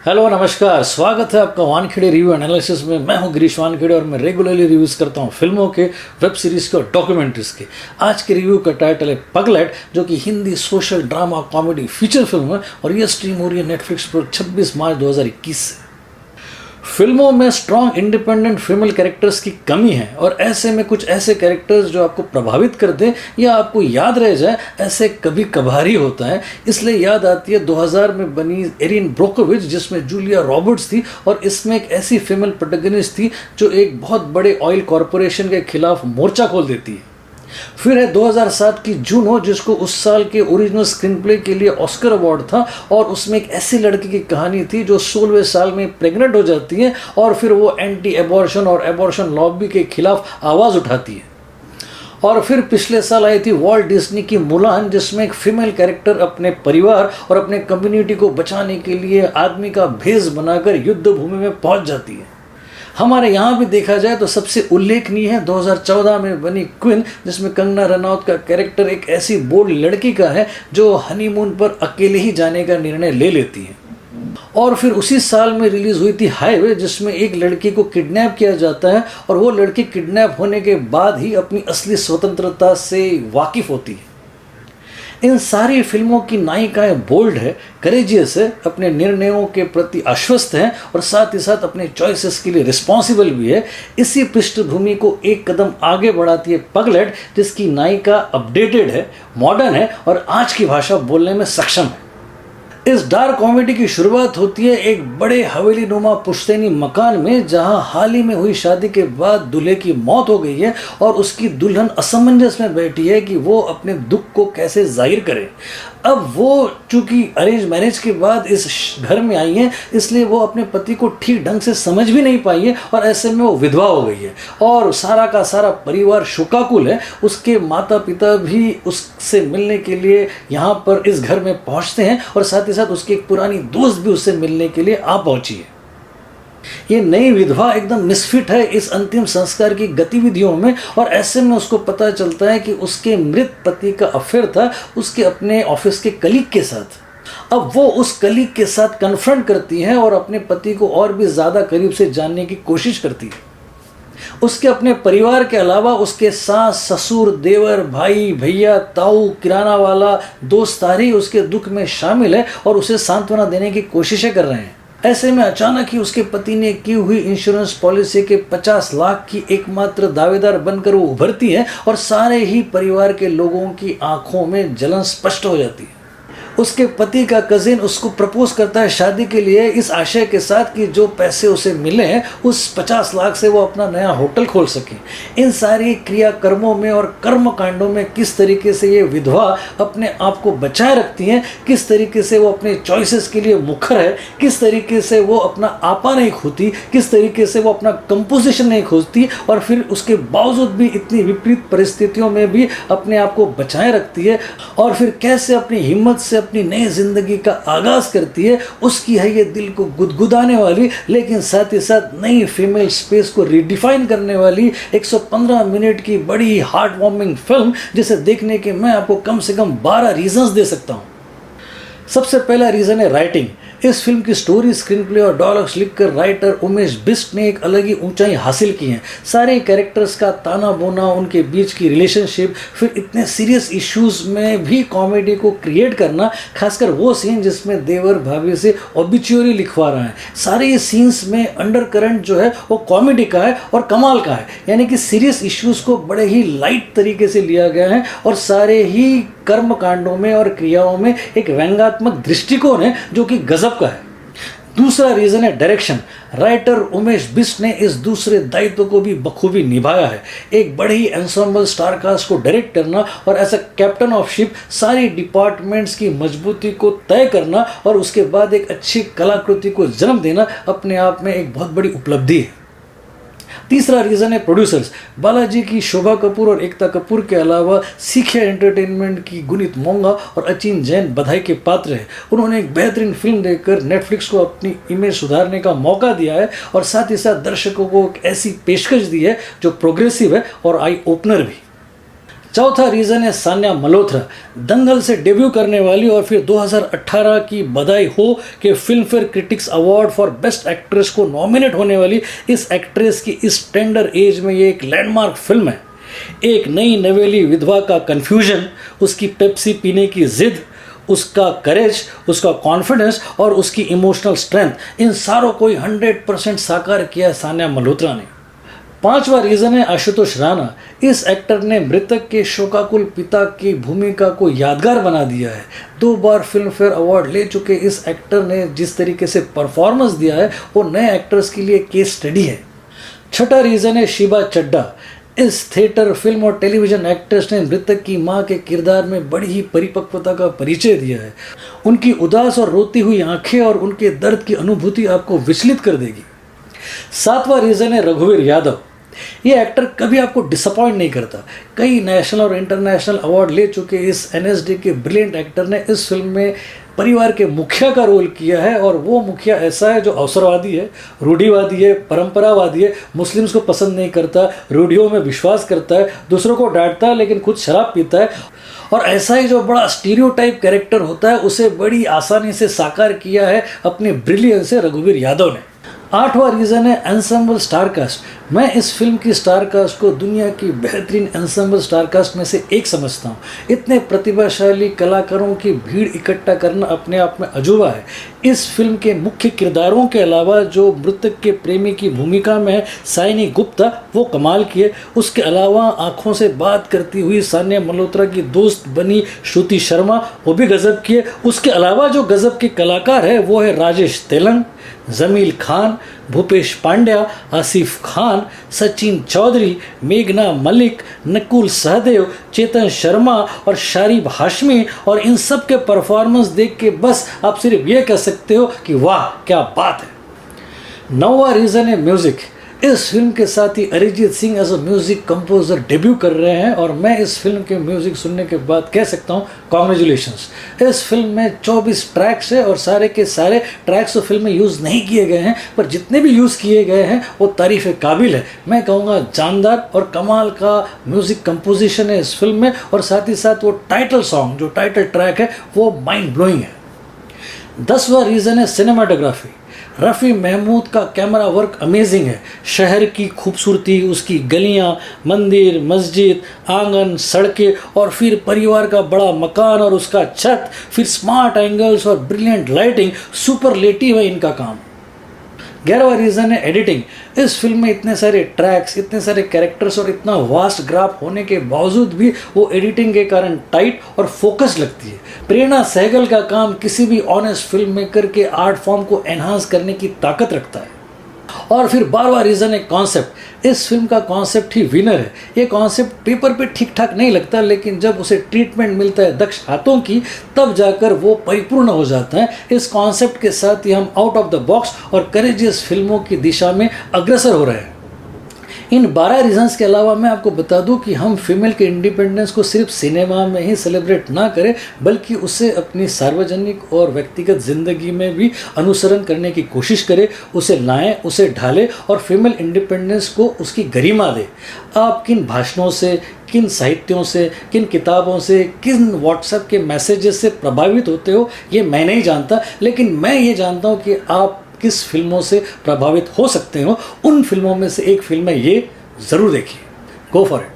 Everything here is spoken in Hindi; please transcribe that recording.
हेलो नमस्कार, स्वागत है आपका वानखेड़े रिव्यू एनालिसिस में। मैं हूं गिरीश वानखेड़े और मैं रेगुलरली रिव्यूज़ करता हूं फिल्मों के, वेब सीरीज़ के और डॉक्यूमेंट्रीज के। आज के रिव्यू का टाइटल है पगलेट, जो कि Hindi social drama comedy feature film है और यह स्ट्रीम हो रही है नेटफ्लिक्स पर 26 मार्च 2021 से। फिल्मों में स्ट्रॉन्ग इंडिपेंडेंट फीमेल कैरेक्टर्स की कमी है और ऐसे में कुछ ऐसे कैरेक्टर्स जो आपको प्रभावित कर दें या आपको याद रह जाए, ऐसे कभी कभार ही होता है। इसलिए याद आती है 2000 में बनी एरिन ब्रोकोविच, जिसमें जूलिया रॉबर्ट्स थी और इसमें एक ऐसी फीमेल प्रोटैगनिस्ट थी जो एक बहुत बड़े ऑयल कॉरपोरेशन के खिलाफ मोर्चा खोल देती है। फिर है 2007 की जूनो, जिसको उस साल के ओरिजिनल स्क्रीन प्ले के लिए ऑस्कर अवार्ड था और उसमें एक ऐसी लड़की की कहानी थी जो 16वें साल में प्रेग्नेंट हो जाती है और फिर वो एंटी एबॉर्शन और एबॉर्शन लॉबी के खिलाफ आवाज़ उठाती है। और फिर पिछले साल आई थी वॉल्ट डिज्नी की मुलान, जिसमें एक फीमेल कैरेक्टर अपने परिवार और अपने कम्युनिटी को बचाने के लिए आदमी का भेष बनाकर युद्ध भूमि में पहुंच जाती है। हमारे यहाँ भी देखा जाए तो सबसे उल्लेखनीय है 2014 में बनी क्वीन, जिसमें कंगना रनौत का कैरेक्टर एक ऐसी बोल्ड लड़की का है जो हनीमून पर अकेले ही जाने का निर्णय ले लेती है। और फिर उसी साल में रिलीज हुई थी हाईवे, जिसमें एक लड़की को किडनैप किया जाता है और वो लड़की किडनैप होने के बाद ही अपनी असली स्वतंत्रता से वाकिफ होती है। इन सारी फिल्मों की नायिकाएं बोल्ड है, करेजियस है, अपने निर्णयों के प्रति आश्वस्त हैं और साथ ही साथ अपने चॉइसेस के लिए रिस्पॉन्सिबल भी है। इसी पृष्ठभूमि को एक कदम आगे बढ़ाती है पगलेट, जिसकी नायिका अपडेटेड है, मॉडर्न है और आज की भाषा बोलने में सक्षम है। इस डार्क कॉमेडी की शुरुआत होती है एक बड़े हवेली नुमा पुश्तैनी मकान में, जहां हाल ही में हुई शादी के बाद दूल्हे की मौत हो गई है और उसकी दुल्हन असमंजस में बैठी है कि वो अपने दुख को कैसे जाहिर करे। अब वो चूंकि अरेंज मैरिज के बाद इस घर में आई है, इसलिए वो अपने पति को ठीक ढंग से समझ भी नहीं पाई है और ऐसे में वो विधवा हो गई है और सारा का सारा परिवार शोकाकुल है। उसके माता पिता भी उससे मिलने के लिए यहाँ पर इस घर में पहुँचते हैं और साथ ही साथ उसकी एक पुरानी दोस्त भी उससे मिलने के लिए आ पहुँची है। ये नई विधवा एकदम मिसफिट है इस अंतिम संस्कार की गतिविधियों में और ऐसे में उसको पता चलता है कि उसके मृत पति का अफेयर था उसके अपने ऑफिस के कलीग के साथ। अब वो उस कलीग के साथ कन्फ्रंट करती है और अपने पति को और भी ज़्यादा करीब से जानने की कोशिश करती है। उसके अपने परिवार के अलावा उसके सास, ससुर, देवर, भाई, भैया, ताऊ, किराना वाला, दोस्तारी उसके दुख में शामिल है और उसे सांत्वना देने की कोशिशें कर रहे हैं। ऐसे में अचानक ही उसके पति ने की हुई इंश्योरेंस पॉलिसी के 50 लाख की एकमात्र दावेदार बनकर वो उभरती है और सारे ही परिवार के लोगों की आंखों में जलन स्पष्ट हो जाती है। उसके पति का कजिन उसको प्रपोज करता है शादी के लिए, इस आशय के साथ कि जो पैसे उसे मिले हैं उस 50 लाख से वो अपना नया होटल खोल सके। इन सारी क्रियाकर्मों में और कर्म कांडों में किस तरीके से ये विधवा अपने आप को बचाए रखती हैं, किस तरीके से वो अपने चॉइसेस के लिए मुखर है, किस तरीके से वो अपना आपा नहीं खोती, किस तरीके से वो अपना कंपोजिशन नहीं खोजती और फिर उसके बावजूद भी इतनी विपरीत परिस्थितियों में भी अपने आप को बचाए रखती है और फिर कैसे अपनी हिम्मत से अपनी नई जिंदगी का आगाज करती है। उसकी है ये दिल को गुदगुदाने वाली लेकिन साथ ही साथ नई फीमेल स्पेस को रिडिफाइन करने वाली 115 मिनट की बड़ी हार्ट वार्मिंग फिल्म, जिसे देखने के मैं आपको कम से कम 12 रीजंस दे सकता हूं। सबसे पहला रीजन है राइटिंग। इस फिल्म की स्टोरी, स्क्रीन प्ले और डायलॉग्स लिखकर राइटर उमेश बिष्ट ने एक अलग ही ऊंचाई हासिल की है। सारे कैरेक्टर्स का ताना बोना, उनके बीच की रिलेशनशिप, फिर इतने सीरियस इश्यूज में भी कॉमेडी को क्रिएट करना, खासकर वो सीन जिसमें देवर भाभी से ऑबिच्युअरी लिखवा रहा है। सारे ये सीन्स में अंडर करंट जो है वो कॉमेडी का है और कमाल का है, यानी कि सीरियस इश्यूज को बड़े ही लाइट तरीके से लिया गया है और सारे ही कर्म कांडों में और क्रियाओं में एक व्यंग्यात्मक दृष्टिकोण है जो कि गजब का है। दूसरा रीजन है डायरेक्शन। राइटर उमेश बिष्ट ने इस दूसरे दायित्व को भी बखूबी निभाया है। एक बड़ी ही एंसेम्बल स्टारकास्ट को डायरेक्ट करना और as a captain of ship सारी डिपार्टमेंट्स की मजबूती को तय करना और उसके बाद एक अच्छी कलाकृति को जन्म देना अपने आप में एक बहुत बड़ी उपलब्धि है। तीसरा रीज़न है प्रोड्यूसर्स। बालाजी की शोभा कपूर और एकता कपूर के अलावा सीखे एंटरटेनमेंट की गुनीत मोंगा और अचिन जैन बधाई के पात्र हैं। उन्होंने एक बेहतरीन फिल्म देकर नेटफ्लिक्स को अपनी इमेज सुधारने का मौका दिया है और साथ ही साथ दर्शकों को एक ऐसी पेशकश दी है जो प्रोग्रेसिव है और आई ओपनर भी। चौथा रीज़न है सान्या मल्होत्रा, दंगल से डेब्यू करने वाली और फिर 2018 की बधाई हो कि film fair critics award for best actress को नॉमिनेट होने वाली इस एक्ट्रेस की इस टेंडर एज में ये एक लैंडमार्क फिल्म है। एक नई नवेली विधवा का कन्फ्यूजन, उसकी पेप्सी पीने की जिद, उसका करेज, उसका कॉन्फिडेंस और उसकी इमोशनल स्ट्रेंथ, इन सारों को 100% साकार किया है सान्या मल्होत्रा ने। पांचवा रीज़न है आशुतोष राणा। इस एक्टर ने मृतक के शोकाकुल पिता की भूमिका को यादगार बना दिया है। 2 बार फिल्म फेयर अवार्ड ले चुके इस एक्टर ने जिस तरीके से परफॉर्मेंस दिया है वो नए एक्टर्स के लिए केस स्टडी है। छठा रीज़न है शीबा चड्ढा। इस थिएटर, फिल्म और टेलीविज़न एक्ट्रेस ने मृतक की मां के किरदार में बड़ी ही परिपक्वता का परिचय दिया है। उनकी उदास और रोती हुई आंखें और उनके दर्द की अनुभूति आपको विचलित कर देगी। सातवां रीज़न है रघुवीर यादव। ये एक्टर कभी आपको डिसअपॉइंट नहीं करता। कई नेशनल और इंटरनेशनल अवार्ड ले चुके इस एनएसडी के ब्रिलियंट एक्टर ने इस फिल्म में परिवार के मुखिया का रोल किया है और वो मुखिया ऐसा है जो अवसरवादी है, रूढ़िवादी है, परंपरावादी है, मुस्लिम्स को पसंद नहीं करता, रूढ़ियों में विश्वास करता है, दूसरों को डांटता है लेकिन खुद शराब पीता है, और ऐसा ही जो बड़ा स्टीरियोटाइप कैरेक्टर होता है उसे बड़ी आसानी से साकार किया है अपने ब्रिलियंस से रघुवीर यादव ने। आठवां रीज़न है एंसेम्बल स्टारकास्ट। मैं इस फिल्म की स्टारकास्ट को दुनिया की बेहतरीन एंसेम्बल स्टारकास्ट में से एक समझता हूँ। इतने प्रतिभाशाली कलाकारों की भीड़ इकट्ठा करना अपने आप में अजूबा है। इस फिल्म के मुख्य किरदारों के अलावा जो मृतक के प्रेमी की भूमिका में है साइनी गुप्ता, वो कमाल की है। उसके अलावा आंखों से बात करती हुई सान्या मल्होत्रा की दोस्त बनी श्रुति शर्मा, वो भी गजब की है। उसके अलावा जो गजब के कलाकार है वो है राजेश तेलंग, जमील खान, भूपेश पांड्या, आसिफ खान, सचिन चौधरी, मेघना मलिक, नकुल सहदेव, चेतन शर्मा और शारिब हाशमी, और इन सब के परफॉर्मेंस देख के बस आप सिर्फ ये कह सकते हो कि वाह क्या बात है। 9वां रीज़न है म्यूज़िक। इस फिल्म के साथ ही Arijit Singh as a music composer debut कर रहे हैं और मैं इस फिल्म के म्यूज़िक सुनने के बाद कह सकता हूँ कॉन्ग्रेचुलेशंस। इस फिल्म में 24 ट्रैक्स है और सारे के सारे ट्रैक्स तो फिल्म में यूज़ नहीं किए गए हैं, पर जितने भी यूज़ किए गए हैं वो तारीफ़ काबिल है। मैं कहूँगा जानदार और कमाल का म्यूज़िक कंपोजिशन है इस फिल्म में, और साथ ही साथ वो टाइटल सॉन्ग, जो टाइटल ट्रैक है वो माइंड ब्लोइंग है। 10वां रीज़न है सिनेमाटोग्राफी। रफ़ी महमूद का कैमरा वर्क अमेजिंग है। शहर की खूबसूरती, उसकी गलियां, मंदिर, मस्जिद, आंगन, सड़कें और फिर परिवार का बड़ा मकान और उसका छत, फिर स्मार्ट एंगल्स और ब्रिलियंट लाइटिंग, सुपरलेटिव है इनका काम। 11वां रीज़न है एडिटिंग। इस फिल्म में इतने सारे ट्रैक्स, इतने सारे कैरेक्टर्स और इतना वास्ट ग्राफ होने के बावजूद भी वो एडिटिंग के कारण टाइट और फोकस लगती है। प्रेरणा सहगल का काम किसी भी ऑनेस्ट फिल्म मेकर के आर्ट फॉर्म को एनहांस करने की ताकत रखता है। और फिर 12वां रीज़न है कॉन्सेप्ट। इस फिल्म का कॉन्सेप्ट ही विनर है। ये कॉन्सेप्ट पेपर पे ठीक ठाक नहीं लगता, लेकिन जब उसे ट्रीटमेंट मिलता है दक्ष हाथों की, तब जाकर वो परिपूर्ण हो जाता है। इस कॉन्सेप्ट के साथ ही हम आउट ऑफ द बॉक्स और करेजियस फिल्मों की दिशा में अग्रसर हो रहे हैं। इन 12 रीजंस के अलावा मैं आपको बता दूं कि हम फीमेल के इंडिपेंडेंस को सिर्फ सिनेमा में ही सेलिब्रेट ना करें, बल्कि उसे अपनी सार्वजनिक और व्यक्तिगत ज़िंदगी में भी अनुसरण करने की कोशिश करें, उसे लाएं, उसे ढालें और फीमेल इंडिपेंडेंस को उसकी गरिमा दें। आप किन भाषणों से, किन साहित्यों से, किन किताबों से, किन व्हाट्सएप के मैसेजेस से प्रभावित होते हो ये मैं नहीं जानता, लेकिन मैं ये जानता हूँ कि आप किस फिल्मों से प्रभावित हो सकते हो। उन फिल्मों में से एक फिल्म है, ये ज़रूर देखिए। Go for it.